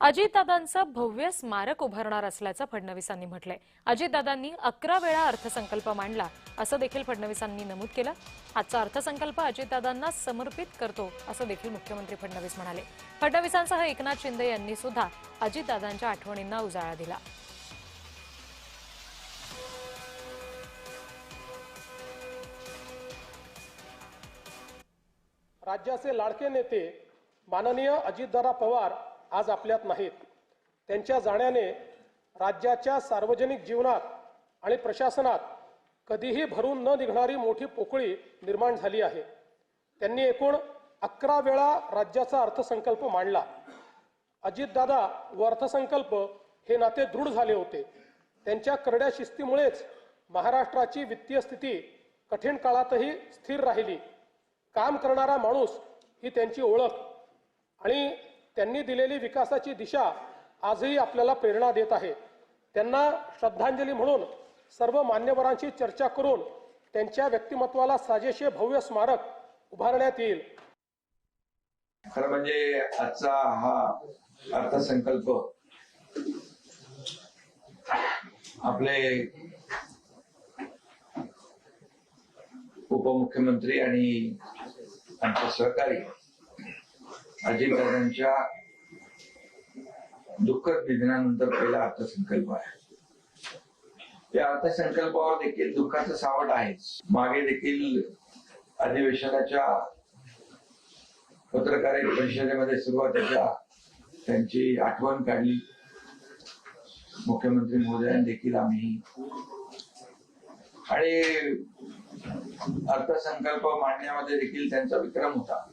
अजितदादांचं भव्य स्मारक उभारणार असल्याचं फडणवीसांनी म्हटलंय। अजितदादांनी 11 वेळा अर्थसंकल्प मांडला असं देखील फडणवीसांनी नमूद केलं। आजचा अर्थसंकल्प अजितदादांना समर्पित करतो असं देखील मुख्यमंत्री फडणवीस म्हणाले। फडणवीसांसह एकनाथ शिंदे यांनी सुद्धा अजितदादांच्या आठवणींना उजाळा दिला। राज्याचे लाडके नेते माननीय अजितदादा पवार आज आपल्यात नाहीत। त्यांच्या जाण्याने राज्याच्या सार्वजनिक जीवनात आणि प्रशासनात कधीही भरून न निघणारी मोठी पोकळी निर्माण झाली आहे। त्यांनी एकूण 11 वेळा राज्याचा अर्थसंकल्प मांडला। अजितदादा व अर्थसंकल्प हे नाते दृढ झाले होते। त्यांच्या करड्या शिस्तीमुळेच महाराष्ट्राची वित्तीय स्थिती कठीण काळातही स्थिर राहिली। काम करणारा माणूस ही त्यांची ओळख आणि त्यांनी दिलेली विकासाची दिशा आजही आपल्याला प्रेरणा देत आहे। त्यांना श्रद्धांजली म्हणून सर्व मान्यवरांची चर्चा करून त्यांच्या व्यक्तिमत्वाला साजेसे भव्य स्मारक उभारण्यात येईल। खरं म्हणजे आजचा हा अर्थसंकल्प आपले उपमुख्यमंत्री आणि आमचे सहकारी अजितदादांच्या दुःखद निधनानंतर पहिला अर्थसंकल्प आहे। या अर्थसंकल्पावर देखील दुःखाचं सावट आहेच। मागे देखील अधिवेशनाच्या पत्रकार परिषदेमध्ये सुरुवातीच्या त्यांची आठवण काढली। मुख्यमंत्री महोदयांनी देखील आम्ही आणि अर्थसंकल्प मांडण्यामध्ये देखील त्यांचा विक्रम होता।